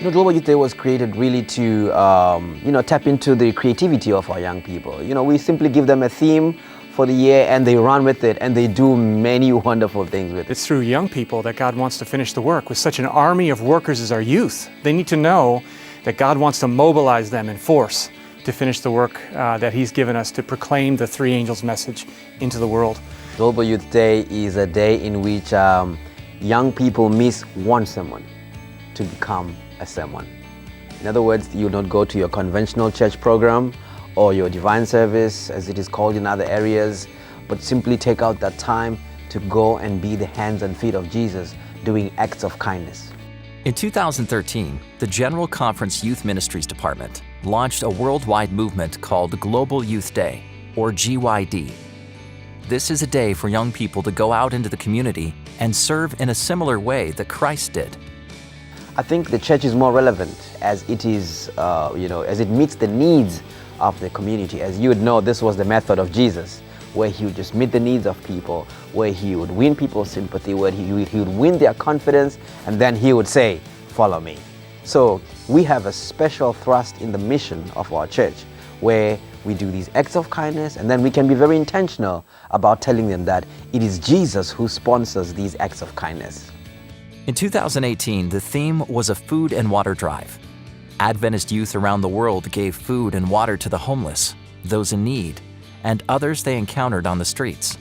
Global Youth Day was created really to, tap into the creativity of our young people. We simply give them a theme for the year and they run with it and they do many wonderful things with it. It's through young people that God wants to finish the work. With such an army of workers as our youth, they need to know that God wants to mobilize them in force to finish the work that He's given us to proclaim the three angels' message into the world. Global Youth Day is a day in which young people miss one sermon to become a sermon. In other words, you don't go to your conventional church program or your divine service, as it is called in other areas, but simply take out that time to go and be the hands and feet of Jesus, doing acts of kindness. In 2013, the General Conference Youth Ministries Department launched a worldwide movement called Global Youth Day, or GYD. This is a day for young people to go out into the community and serve in a similar way that Christ did. I think the church is more relevant as it is, as it meets the needs of the community. As you would know, this was the method of Jesus, where He would just meet the needs of people, where He would win people's sympathy, where He would win their confidence, and then He would say, "Follow me." So we have a special thrust in the mission of our church, where we do these acts of kindness, and then we can be very intentional about telling them that it is Jesus who sponsors these acts of kindness. In 2018, the theme was a food and water drive. Adventist youth around the world gave food and water to the homeless, those in need, and others they encountered on the streets.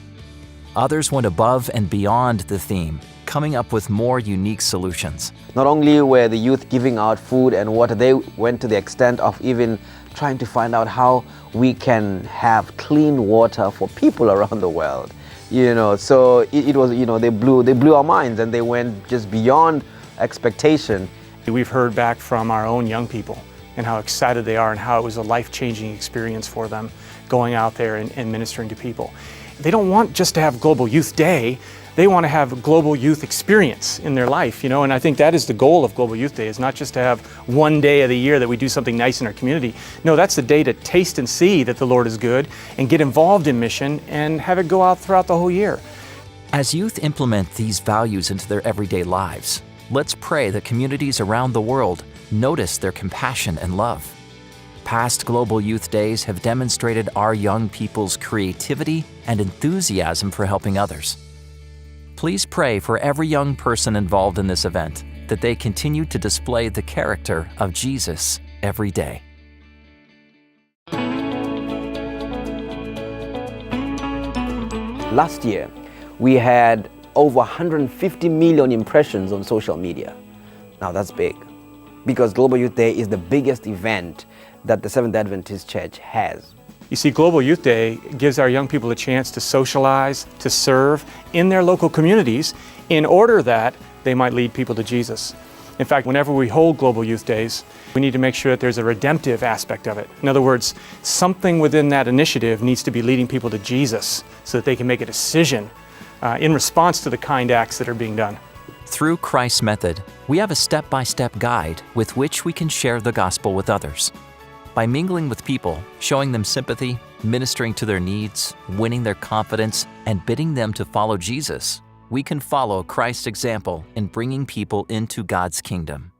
Others went above and beyond the theme, coming up with more unique solutions. Not only were the youth giving out food and water, they went to the extent of even trying to find out how we can have clean water for people around the world. So it was, they blew our minds and they went just beyond expectation. We've heard back from our own young people and how excited they are and how it was a life-changing experience for them going out there and ministering to people. They don't want just to have Global Youth Day, they want to have a global youth experience in their life, and I think that is the goal of Global Youth Day, is not just to have one day of the year that we do something nice in our community. No, that's the day to taste and see that the Lord is good and get involved in mission and have it go out throughout the whole year. As youth implement these values into their everyday lives, let's pray that communities around the world notice their compassion and love. Past Global Youth Days have demonstrated our young people's creativity and enthusiasm for helping others. Please pray for every young person involved in this event, that they continue to display the character of Jesus every day. Last year, we had over 150 million impressions on social media. Now that's big, because Global Youth Day is the biggest event that the Seventh Adventist Church has. You see, Global Youth Day gives our young people a chance to socialize, to serve in their local communities in order that they might lead people to Jesus. In fact, whenever we hold Global Youth Days, we need to make sure that there's a redemptive aspect of it. In other words, something within that initiative needs to be leading people to Jesus so that they can make a decision in response to the kind acts that are being done. Through Christ's method, we have a step-by-step guide with which we can share the gospel with others. By mingling with people, showing them sympathy, ministering to their needs, winning their confidence, and bidding them to follow Jesus, we can follow Christ's example in bringing people into God's kingdom.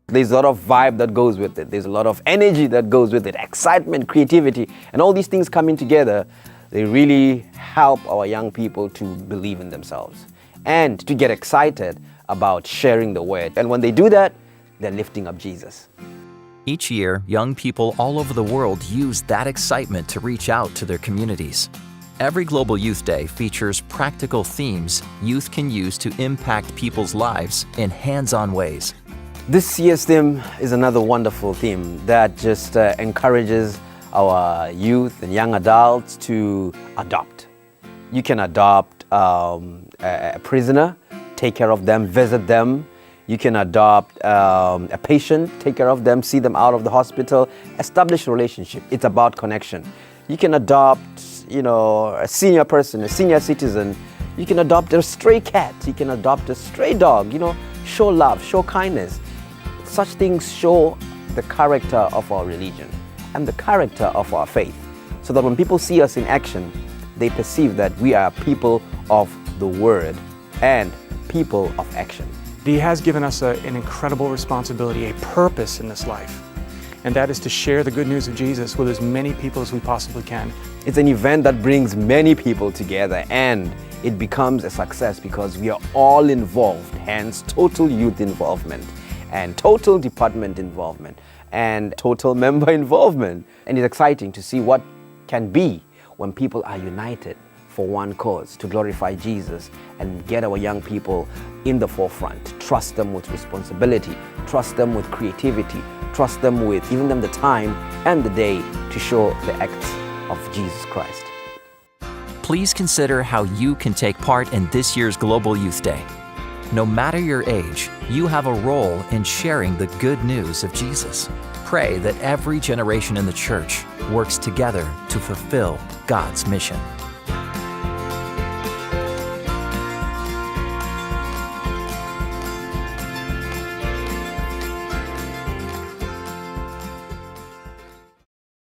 There's a lot of vibe that goes with it. There's a lot of energy that goes with it, excitement, creativity, and all these things coming together, they really help our young people to believe in themselves and to get excited about sharing the word. And when they do that, they're lifting up Jesus. Each year, young people all over the world use that excitement to reach out to their communities. Every Global Youth Day features practical themes youth can use to impact people's lives in hands-on ways. This year's theme is another wonderful theme that just encourages our youth and young adults to adopt. You can adopt a prisoner, take care of them, visit them. You can adopt a patient, take care of them, see them out of the hospital, establish a relationship. It's about connection. You can adopt, a senior person, a senior citizen. You can adopt a stray cat. You can adopt a stray dog. Show love, show kindness. Such things show the character of our religion and the character of our faith, so that when people see us in action, they perceive that we are people of the word and people of action. He has given us an incredible responsibility, a purpose in this life, and that is to share the good news of Jesus with as many people as we possibly can. It's an event that brings many people together, and it becomes a success because we are all involved, hence total youth involvement and total department involvement and total member involvement. And it's exciting to see what can be when people are united for one cause, to glorify Jesus and get our young people in the forefront. Trust them with responsibility, trust them with creativity, trust them with giving them the time and the day to show the acts of Jesus Christ. Please consider how you can take part in this year's Global Youth Day. No matter your age, you have a role in sharing the good news of Jesus. Pray that every generation in the church works together to fulfill God's mission.